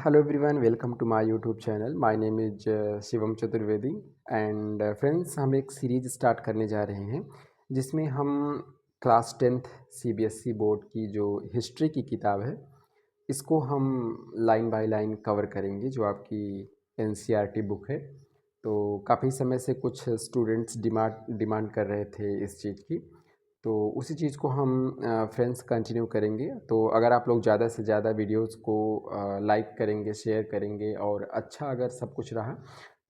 Hello everyone, welcome to my YouTube channel. My name is Shivam Chaturvedi and friends हम एक series start करने जा रहे हैं जिसमें हम क्लास 10th CBSE बोर्ड की जो हिस्ट्री की किताब है इसको हम लाइन बाय लाइन कवर करेंगे जो आपकी NCERT बुक है। तो काफ़ी समय से कुछ स्टूडेंट्स डिमांड कर रहे थे इस चीज़ की, तो उसी चीज़ को हम फ्रेंड्स कंटिन्यू करेंगे। तो अगर आप लोग ज़्यादा से ज़्यादा वीडियोस को लाइक करेंगे, शेयर करेंगे और अच्छा अगर सब कुछ रहा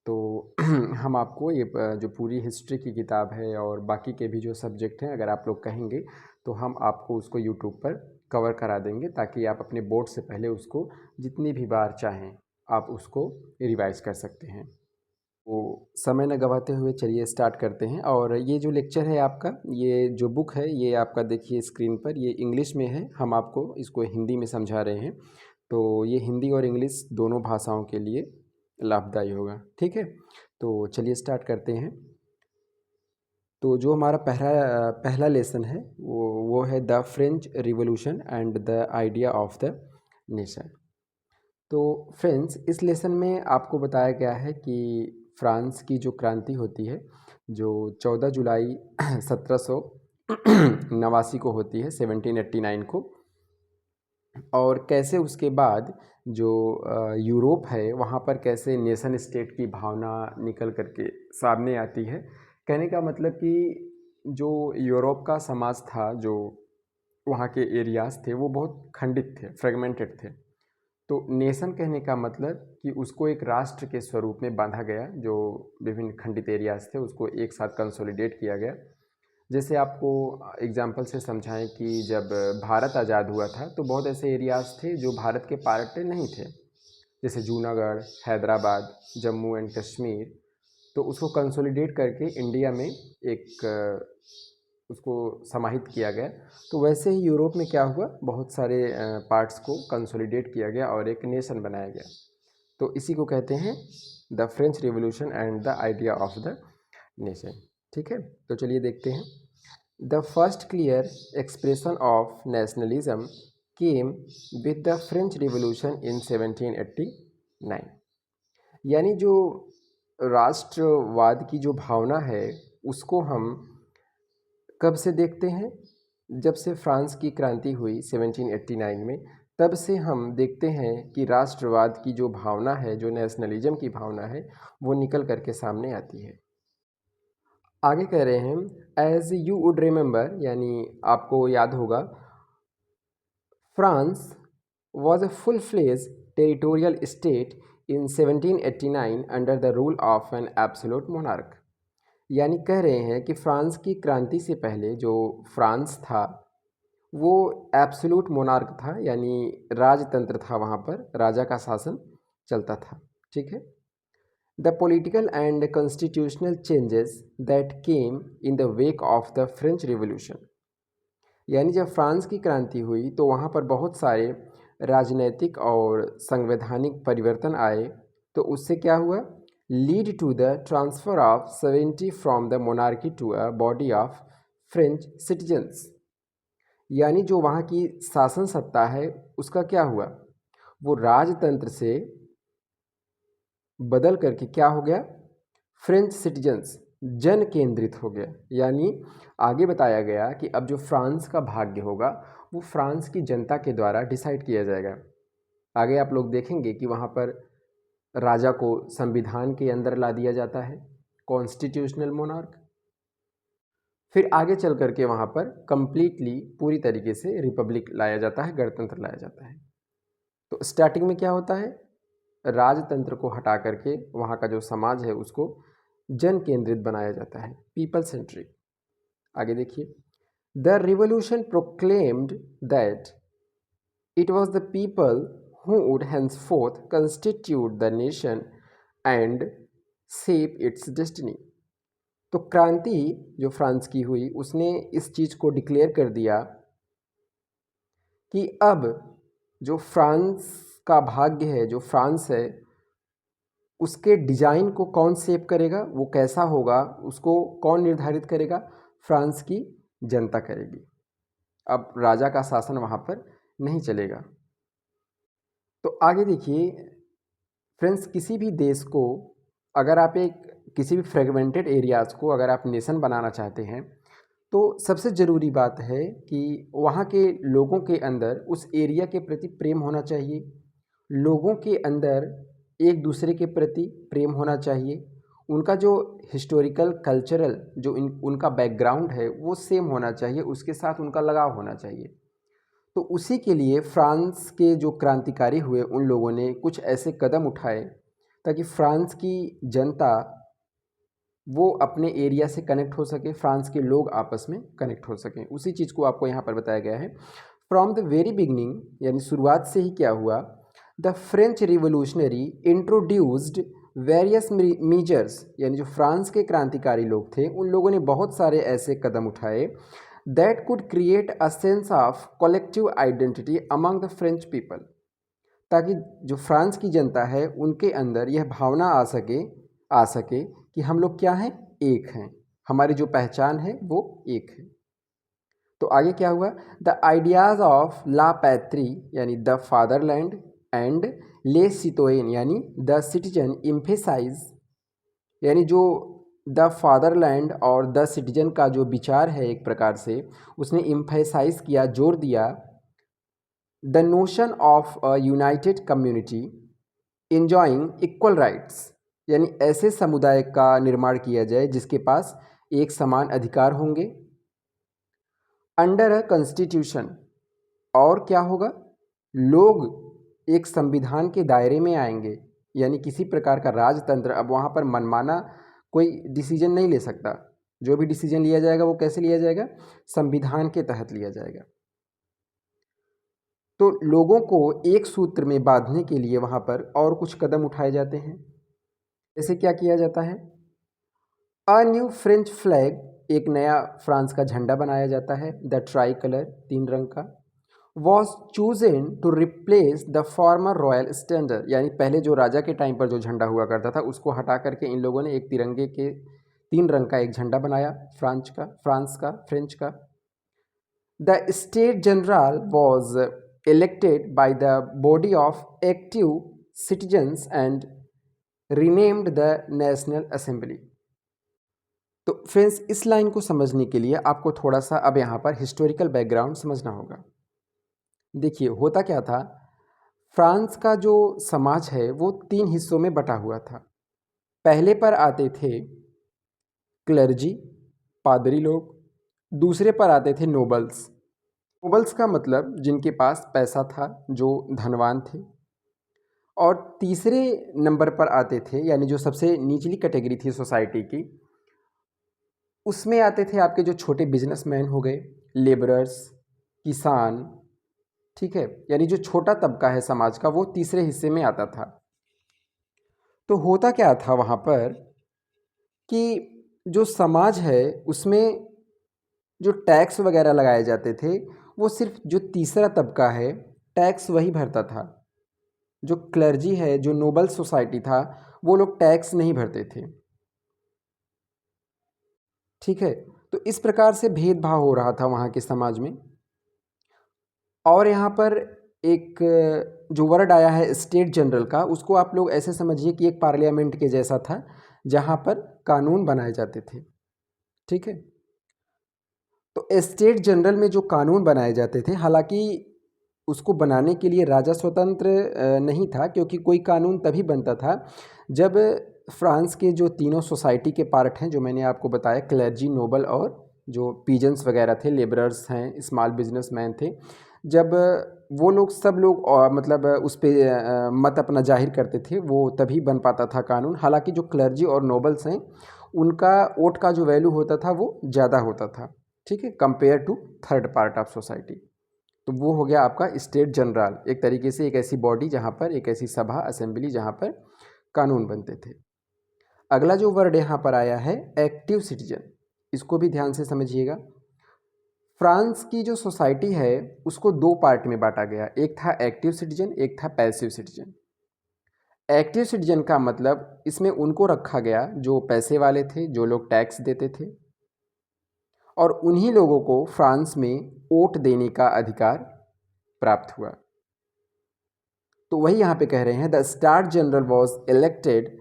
तो हम आपको ये जो पूरी हिस्ट्री की किताब है और बाकी के भी जो सब्जेक्ट हैं अगर आप लोग कहेंगे तो हम आपको उसको यूट्यूब पर कवर करा देंगे, ताकि आप अपने बोर्ड से पहले उसको जितनी भी बार चाहें आप उसको रिवाइज कर सकते हैं। तो समय न गवाते हुए चलिए स्टार्ट करते हैं। और ये जो लेक्चर है आपका, ये जो बुक है ये आपका देखिए स्क्रीन पर, ये इंग्लिश में है, हम आपको इसको हिंदी में समझा रहे हैं। तो ये हिंदी और इंग्लिश दोनों भाषाओं के लिए लाभदायी होगा, ठीक है। तो चलिए स्टार्ट करते हैं। तो जो हमारा पहला लेसन है वो है the French revolution and the idea of the nation. तो फ्रेंड्स इस लेसन में आपको बताया गया है कि फ्रांस की जो क्रांति होती है जो 14 जुलाई 1789 को होती है, 1789 को, और कैसे उसके बाद जो यूरोप है वहाँ पर कैसे नेशन स्टेट की भावना निकल करके सामने आती है। कहने का मतलब कि जो यूरोप का समाज था, जो वहाँ के एरियाज़ थे वो बहुत खंडित थे, फ्रेगमेंटेड थे। तो नेशन कहने का मतलब कि उसको एक राष्ट्र के स्वरूप में बांधा गया, जो विभिन्न खंडित एरियाज थे उसको एक साथ कंसोलिडेट किया गया। जैसे आपको एग्जांपल से समझाएं कि जब भारत आज़ाद हुआ था तो बहुत ऐसे एरियाज थे जो भारत के पार्ट नहीं थे, जैसे जूनागढ़, हैदराबाद, जम्मू एंड कश्मीर। तो उसको कंसोलिडेट करके इंडिया में एक उसको समाहित किया गया। तो वैसे ही यूरोप में क्या हुआ, बहुत सारे पार्ट्स को कंसोलिडेट किया गया और एक नेशन बनाया गया। तो इसी को कहते हैं the French revolution and the idea of the nation, ठीक है। तो चलिए देखते हैं। The first clear expression of nationalism came with the French revolution in 1789। यानी जो राष्ट्रवाद की जो भावना है उसको हम कब से देखते हैं, जब से फ्रांस की क्रांति हुई 1789 में, तब से हम देखते हैं कि राष्ट्रवाद की जो भावना है, जो नेशनलिज्म की भावना है, वो निकल करके सामने आती है। आगे कह रहे हैं एज यू वुड रिमेंबर, यानी आपको याद होगा, France was a full-fledged territorial state in 1789 under the rule of an absolute monarch। यानी कह रहे हैं कि फ्रांस की क्रांति से पहले जो फ्रांस था वो एब्सोल्यूट मोनार्क था, यानी राजतंत्र था, वहाँ पर राजा का शासन चलता था, ठीक है। The political and constitutional changes that came in the wake of the French revolution. यानी जब फ्रांस की क्रांति हुई तो वहाँ पर बहुत सारे राजनैतिक और संवैधानिक परिवर्तन आए। तो उससे क्या हुआ, lead to the transfer of 70 from the monarchy to a body of French citizens. यानी जो वहाँ की शासन सत्ता है उसका क्या हुआ, वो राजतंत्र से बदल करके क्या हो गया, फ्रेंच सिटीजन्स, जन केंद्रित हो गया। यानी आगे बताया गया कि अब जो फ्रांस का भाग्य होगा वो फ्रांस की जनता के द्वारा डिसाइड किया जाएगा। आगे आप लोग देखेंगे कि वहाँ पर राजा को संविधान के अंदर ला दिया जाता है, कॉन्स्टिट्यूशनल मोनार्क। फिर आगे चल करके वहाँ पर कंप्लीटली पूरी तरीके से रिपब्लिक लाया जाता है, गणतंत्र लाया जाता है। तो स्टार्टिंग में क्या होता है, राजतंत्र को हटा करके वहाँ का जो समाज है उसको जन केंद्रित बनाया जाता है, पीपल सेंट्रिक। आगे देखिए, the revolution proclaimed that it was the people who would henceforth constitute the nation and shape it's destiny. तो क्रांति जो फ्रांस की हुई उसने इस चीज़ को डिक्लेयर कर दिया कि अब जो फ्रांस का भाग्य है, जो फ्रांस है, उसके डिज़ाइन को कौन शेप करेगा, वो कैसा होगा, उसको कौन निर्धारित करेगा, फ्रांस की जनता करेगी। अब राजा का शासन वहाँ पर नहीं चलेगा। तो आगे देखिए फ्रेंड्स, किसी भी देश को अगर आप एक किसी भी फ्रेगमेंटेड एरियाज़ को अगर आप नेशन बनाना चाहते हैं तो सबसे ज़रूरी बात है कि वहाँ के लोगों के अंदर उस एरिया के प्रति प्रेम होना चाहिए। लोगों के अंदर एक दूसरे के प्रति प्रेम होना चाहिए। उनका जो हिस्टोरिकल कल्चरल जो उनका बैकग्राउंड है वो सेम होना चाहिए, उसके साथ उनका लगाव होना चाहिए। तो उसी के लिए फ्रांस के जो क्रांतिकारी हुए उन लोगों ने कुछ ऐसे कदम उठाए ताकि फ्रांस की जनता वो अपने एरिया से कनेक्ट हो सके, फ्रांस के लोग आपस में कनेक्ट हो सकें। उसी चीज़ को आपको यहाँ पर बताया गया है। फ्रॉम द वेरी बिगनिंग यानी शुरुआत से ही क्या हुआ, the French revolutionary introduced various measures, यानी जो फ्रांस के क्रांतिकारी लोग थे उन लोगों ने बहुत सारे ऐसे कदम उठाए that could create a sense of collective identity among the French people, ताकि जो फ्रांस की जनता है उनके अंदर यह भावना आ सके कि हम लोग क्या हैं, एक हैं, हमारी जो पहचान है वो एक है। तो आगे क्या हुआ, द आइडियाज ऑफ ला पैट्री यानी द फादरलैंड एंड ले सिटोयन यानी द सिटीजन इम्फेसाइज, यानी जो द फादरलैंड और द सिटीजन का जो विचार है एक प्रकार से उसने इम्फेसाइज किया, जोर दिया the notion of a United community enjoying equal rights, यानी ऐसे समुदाय का निर्माण किया जाए जिसके पास एक समान अधिकार होंगे अंडर अ कॉन्स्टिट्यूशन। और क्या होगा, लोग एक संविधान के दायरे में आएंगे, यानी किसी प्रकार का राजतंत्र अब वहाँ पर मनमाना कोई डिसीजन नहीं ले सकता। जो भी डिसीजन लिया जाएगा वो कैसे लिया जाएगा, संविधान के तहत लिया जाएगा। तो लोगों को एक सूत्र में बांधने के लिए वहाँ पर और कुछ कदम उठाए जाते हैं। जैसे क्या किया जाता है, अ न्यू फ्रेंच फ्लैग, एक नया फ्रांस का झंडा बनाया जाता है, द ट्राई कलर 3 रंग का, was chosen to replace the former royal standard, यानी पहले जो राजा के टाइम पर जो झंडा हुआ करता था उसको हटा करके इन लोगों ने एक तिरंगे के 3 रंग का एक झंडा बनाया फ्रेंच का। The state general was elected by the body of active citizens and renamed the National Assembly। तो फ्रेंड्स, इस लाइन को समझने के लिए आपको थोड़ा सा अब यहाँ पर हिस्टोरिकल बैकग्राउंड समझना होगा। देखिए होता क्या था, फ्रांस का जो समाज है वो 3 हिस्सों में बटा हुआ था। पहले पर आते थे क्लर्जी, पादरी लोग, दूसरे पर आते थे नोबल्स। नोबल्स का मतलब जिनके पास पैसा था, जो धनवान थे। और तीसरे नंबर पर आते थे, यानी जो सबसे निचली कैटेगरी थी सोसाइटी की, उसमें आते थे आपके जो छोटे बिजनेसमैन हो गए, लेबरर्स, किसान, ठीक है, यानी जो छोटा तबका है समाज का वो तीसरे हिस्से में आता था। तो होता क्या था वहाँ पर कि जो समाज है उसमें जो टैक्स वगैरह लगाए जाते थे वो सिर्फ जो तीसरा तबका है टैक्स वही भरता था। जो क्लर्जी है, जो नोबल सोसाइटी था, वो लोग टैक्स नहीं भरते थे, ठीक है। तो इस प्रकार से भेदभाव हो रहा था वहाँ के समाज में। और यहाँ पर एक जो वर्ड आया है स्टेट जनरल का, उसको आप लोग ऐसे समझिए कि एक पार्लियामेंट के जैसा था जहाँ पर कानून बनाए जाते थे, ठीक है। तो स्टेट जनरल में जो कानून बनाए जाते थे, हालांकि उसको बनाने के लिए राजा स्वतंत्र नहीं था, क्योंकि कोई कानून तभी बनता था जब फ्रांस के जो तीनों सोसाइटी के पार्ट हैं जो मैंने आपको बताया, क्लर्जी, नोबल और जो पीजेंट्स वगैरह थे, लेबरर्स हैं, स्मॉल बिजनेसमैन थे, जब वो लोग सब लोग मतलब उस पर मत अपना जाहिर करते थे, वो तभी बन पाता था कानून। हालांकि जो क्लर्जी और नोबल्स हैं उनका वोट का जो वैल्यू होता था वो ज़्यादा होता था, ठीक है, compare to third part of society. तो वो हो गया आपका स्टेट जनरल, एक तरीके से एक ऐसी बॉडी जहाँ पर, एक ऐसी सभा, असेंबली जहाँ पर कानून बनते थे। अगला जो वर्ड यहाँ पर आया है एक्टिव सिटीजन, इसको भी ध्यान से समझिएगा। फ्रांस की जो सोसाइटी है उसको 2 पार्ट में बांटा गया, एक था एक्टिव सिटीजन, एक था पैसिव सिटीजन। एक्टिव सिटीजन का मतलब इसमें उनको रखा गया जो पैसे वाले थे, जो लोग टैक्स देते थे, और उन्हीं लोगों को फ्रांस में वोट देने का अधिकार प्राप्त हुआ। तो वही यहाँ पे कह रहे हैं, the star general was elected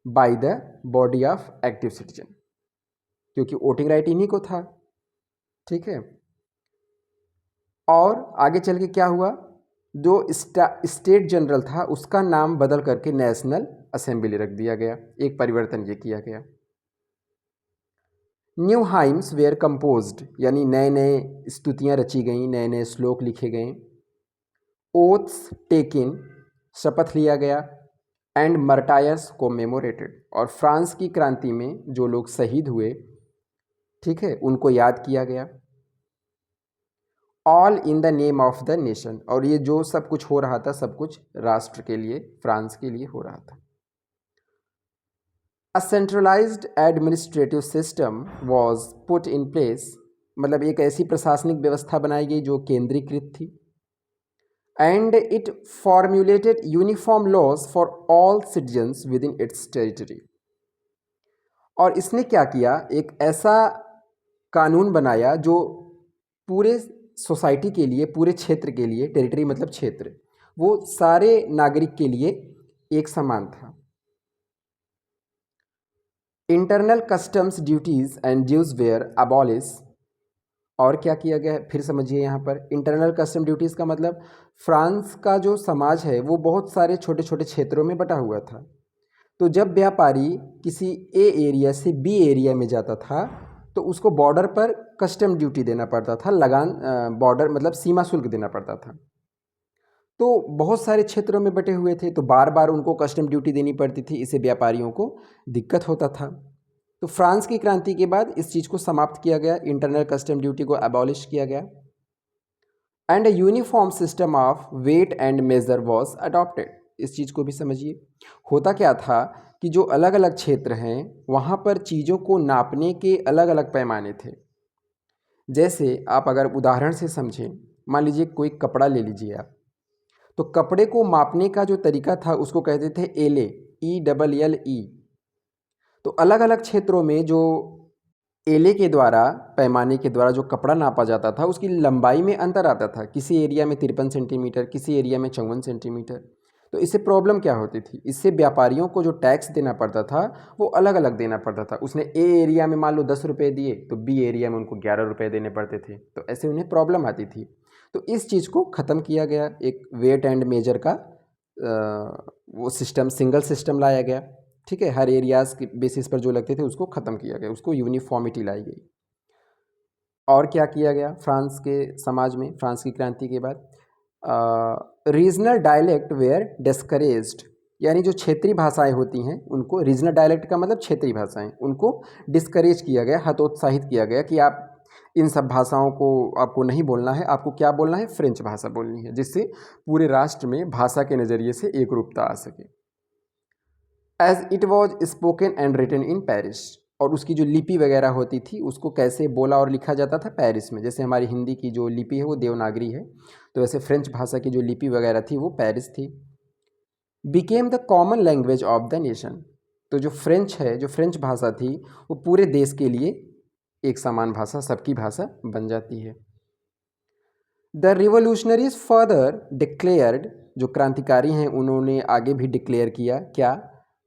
by the body of active citizen, क्योंकि वोटिंग राइट इन्हीं को था। ठीक है, और आगे चल के क्या हुआ, जो स्टेट जनरल था उसका नाम बदल करके नेशनल असेंबली रख दिया गया। एक परिवर्तन ये किया गया। न्यू हाइम्स वेयर कंपोज्ड, यानी नए नए स्तुतियाँ रची गईं, नए नए श्लोक लिखे गए। ओथ्स टेकिन, शपथ लिया गया। एंड मर्टायर्स कोमेमोरेटेड, और फ्रांस की क्रांति में जो लोग शहीद हुए, ठीक है, उनको याद किया गया। All in the name of the nation, और ये जो सब कुछ हो रहा था सब कुछ राष्ट्र के लिए, फ्रांस के लिए हो रहा था। A centralised administrative system was put in place, मतलब एक ऐसी प्रशासनिक व्यवस्था बनाई गई जो केंद्रीकृत थी। And it formulated uniform laws for all citizens within its territory, और इसने क्या किया, एक ऐसा कानून बनाया जो पूरे सोसाइटी के लिए, पूरे क्षेत्र के लिए, टेरिटरी मतलब क्षेत्र, वो सारे नागरिक के लिए एक समान था। Internal customs duties and dues were abolish, और क्या किया गया है, फिर समझिए यहाँ पर इंटरनल कस्टम ड्यूटीज़ का मतलब फ्रांस का जो समाज है वो बहुत सारे छोटे छोटे क्षेत्रों में बटा हुआ था। तो जब व्यापारी किसी ए एरिया से बी एरिया में जाता था तो उसको बॉर्डर पर कस्टम ड्यूटी देना पड़ता था, लगान, बॉर्डर मतलब सीमा शुल्क देना पड़ता था। तो बहुत सारे क्षेत्रों में बटे हुए थे तो बार बार उनको कस्टम ड्यूटी देनी पड़ती थी, इससे व्यापारियों को दिक्कत होता था। तो फ्रांस की क्रांति के बाद इस चीज़ को समाप्त किया गया, इंटरनल कस्टम ड्यूटी को एबॉलिश किया गया। And a uniform system of weight and measure was adopted, इस चीज़ को भी समझिए। होता क्या था कि जो अलग अलग क्षेत्र हैं वहाँ पर चीज़ों को नापने के अलग अलग पैमाने थे। जैसे आप अगर उदाहरण से समझें, मान लीजिए कोई कपड़ा ले लीजिए आप, तो कपड़े को मापने का जो तरीका था उसको कहते थे एले, ELLE। तो अलग अलग क्षेत्रों में जो एले के द्वारा, पैमाने के द्वारा जो कपड़ा नापा जाता था उसकी लंबाई में अंतर आता था, किसी एरिया में 53 सेंटीमीटर, किसी एरिया में 54 सेंटीमीटर। तो इससे प्रॉब्लम क्या होती थी, इससे व्यापारियों को जो टैक्स देना पड़ता था वो अलग अलग देना पड़ता था। उसने ए एरिया में मान लो 10 रुपये दिए तो बी एरिया में उनको 11 रुपये देने पड़ते थे, तो ऐसे उन्हें प्रॉब्लम आती थी। तो इस चीज़ को ख़त्म किया गया, एक वेट एंड मेजर का वो सिस्टम, सिंगल सिस्टम लाया गया। ठीक है, हर एरियाज़ के बेसिस पर जो लगते थे उसको ख़त्म किया गया, उसको यूनिफॉर्मिटी लाई गई। और क्या किया गया फ्रांस के समाज में, फ्रांस की क्रांति के बाद रीजनल डायलेक्ट वेयर डिस्करेज्ड, यानी जो क्षेत्रीय भाषाएं होती हैं उनको, रीजनल डायलेक्ट का मतलब क्षेत्रीय भाषाएं, उनको डिस्करेज किया गया, हतोत्साहित किया गया कि आप इन सब भाषाओं को आपको नहीं बोलना है, आपको क्या बोलना है, फ्रेंच भाषा बोलनी है, जिससे पूरे राष्ट्र में भाषा के नज़रिए से एक रूपता आ सके। As it was spoken and written in Paris, और उसकी जो लिपि वगैरह होती थी उसको कैसे बोला और लिखा जाता था पेरिस में। जैसे हमारी हिंदी की जो लिपि है वो देवनागरी है, तो वैसे फ्रेंच भाषा की जो लिपि वगैरह थी वो पेरिस थी। Became the common language of the nation, तो जो फ्रेंच है, जो फ्रेंच भाषा थी वो पूरे देश के लिए एक समान भाषा, सबकी भाषा बन जाती है। द रिवोल्यूशनरीज फर्दर डिक्लेयर्ड, जो क्रांतिकारी हैं उन्होंने आगे भी डिक्लेयर किया क्या,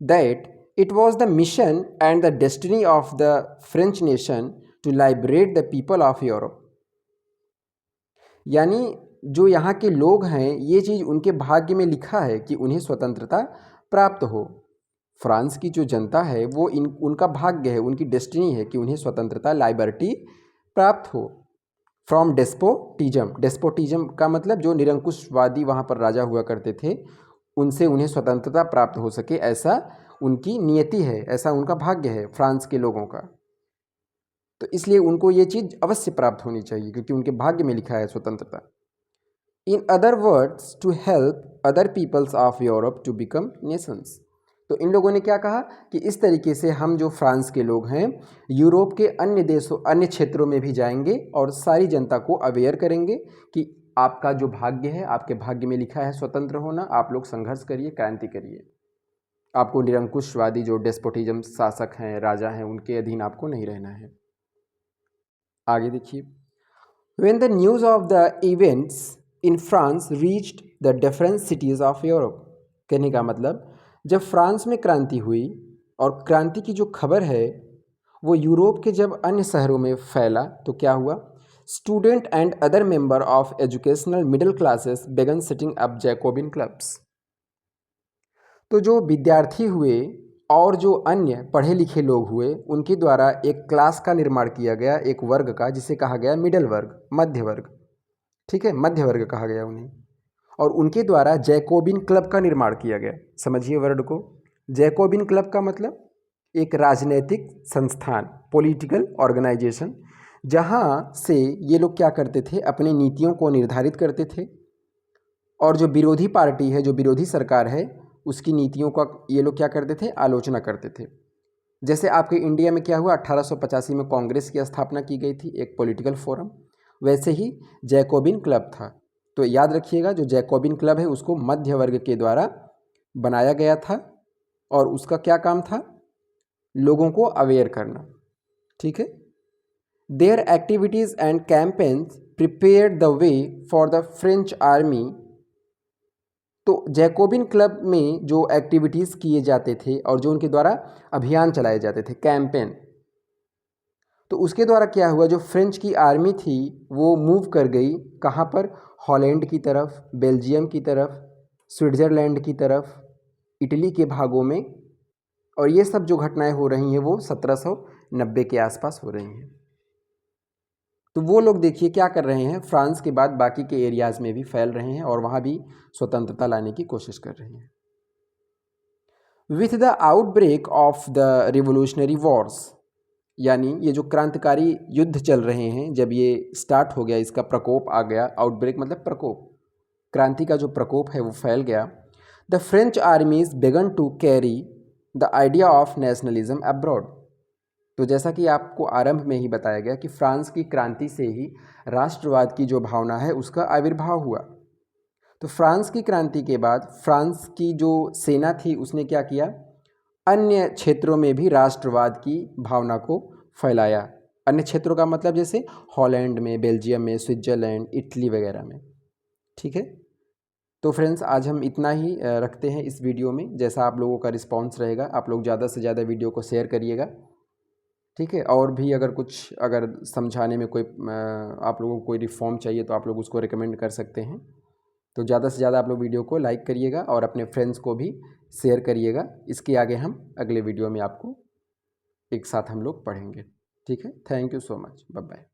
that it was the mission and the destiny of the French nation to liberate the people of Europe, यानी जो यहाँ के लोग हैं ये चीज़ उनके भाग्य में लिखा है कि उन्हें स्वतंत्रता प्राप्त हो। फ्रांस की जो जनता है वो उनका भाग्य है, उनकी डेस्टिनी है कि उन्हें स्वतंत्रता, लाइबर्टी प्राप्त हो। फ्रॉम डेस्पोटिज्म, डेस्पोटिज्म का मतलब जो निरंकुशवादी वहाँ पर राजा हुआ करते थे उनसे उन्हें स्वतंत्रता प्राप्त हो सके, ऐसा उनकी नियति है, ऐसा उनका भाग्य है फ्रांस के लोगों का। तो इसलिए उनको ये चीज़ अवश्य प्राप्त होनी चाहिए क्योंकि उनके भाग्य में लिखा है स्वतंत्रता। In other words to help other peoples of Europe to become nations, तो इन लोगों ने क्या कहा कि इस तरीके से हम जो फ्रांस के लोग हैं यूरोप के अन्य देशों, अन्य क्षेत्रों में भी जाएंगे और सारी जनता को अवेयर करेंगे कि आपका जो भाग्य है, आपके भाग्य में लिखा है स्वतंत्र होना, आप लोग संघर्ष करिए, क्रांति करिए, आपको निरंकुशवादी जो डेस्पोटिज्म शासक हैं, राजा हैं, उनके अधीन आपको नहीं रहना है। आगे देखिए, when the news of the events in France reached the different cities of Europe. कहने का मतलब जब फ्रांस में क्रांति हुई और क्रांति की जो खबर है वो यूरोप के जब अन्य शहरों में फैला तो क्या हुआ, student and other member of educational middle classes बेगन सेटिंग अप जैकोबिन क्लब्स। तो जो विद्यार्थी हुए और जो अन्य पढ़े लिखे लोग हुए उनके द्वारा एक क्लास का निर्माण किया गया, एक वर्ग का, जिसे कहा गया मिडल वर्ग, मध्य वर्ग। ठीक है, मध्य वर्ग कहा गया उन्हें। और उनके द्वारा जैकोबिन क्लब का निर्माण किया गया। समझिए वर्ड को। जैकोबिन क्लब का मतलब एक राजनैतिक संस्थान, पॉलिटिकल ऑर्गेनाइजेशन, जहाँ से ये लोग क्या करते थे, अपनी नीतियों को निर्धारित करते थे और जो विरोधी पार्टी है, जो विरोधी सरकार है, उसकी नीतियों का ये लोग क्या करते थे, आलोचना करते थे। जैसे आपके इंडिया में क्या हुआ, 1885 में कांग्रेस की स्थापना की गई थी, एक पॉलिटिकल फोरम, वैसे ही जैकोबिन क्लब था। तो याद रखिएगा, जो जैकोबिन क्लब है उसको मध्य वर्ग के द्वारा बनाया गया था और उसका क्या काम था, लोगों को अवेयर करना। ठीक है। There activities and campaigns prepared the way for the French army. तो जैकोबिन क्लब में जो एक्टिविटीज़ किए जाते थे और जो उनके द्वारा अभियान चलाए जाते थे, कैंपेन, तो उसके द्वारा क्या हुआ, जो फ्रेंच की आर्मी थी वो मूव कर गई कहाँ पर, हॉलैंड की तरफ, बेल्जियम की तरफ, स्विट्ज़रलैंड की तरफ, इटली के भागों में। और ये सब जो घटनाएं हो रही हैं वो 1790 के आसपास हो रही हैं। तो वो लोग देखिए क्या कर रहे हैं, फ्रांस के बाद बाकी के एरियाज़ में भी फैल रहे हैं और वहाँ भी स्वतंत्रता लाने की कोशिश कर रहे हैं। With the outbreak of the revolutionary Wars, यानी ये जो क्रांतिकारी युद्ध चल रहे हैं, जब ये स्टार्ट हो गया, इसका प्रकोप आ गया, आउटब्रेक मतलब प्रकोप, क्रांति का जो प्रकोप है वो फैल गया। The French armies began to carry the idea of nationalism abroad. तो जैसा कि आपको आरंभ में ही बताया गया कि फ्रांस की क्रांति से ही राष्ट्रवाद की जो भावना है उसका आविर्भाव हुआ। तो फ्रांस की क्रांति के बाद फ्रांस की जो सेना थी उसने क्या किया, अन्य क्षेत्रों में भी राष्ट्रवाद की भावना को फैलाया। अन्य क्षेत्रों का मतलब जैसे हॉलैंड में, बेल्जियम में, स्विट्ज़रलैंड, इटली वगैरह में। ठीक है। तो फ्रेंड्स आज हम इतना ही रखते हैं इस वीडियो में। जैसा आप लोगों का रिस्पांस रहेगा, आप लोग ज़्यादा से ज़्यादा वीडियो को शेयर करिएगा। ठीक है। और भी अगर कुछ समझाने में कोई आप लोगों को कोई रिफॉर्म चाहिए तो आप लोग उसको रिकमेंड कर सकते हैं। तो ज़्यादा से ज़्यादा आप लोग वीडियो को लाइक करिएगा और अपने फ्रेंड्स को भी शेयर करिएगा। इसके आगे हम अगले वीडियो में आपको एक साथ हम लोग पढ़ेंगे। ठीक है। Thank you so much. Bye bye.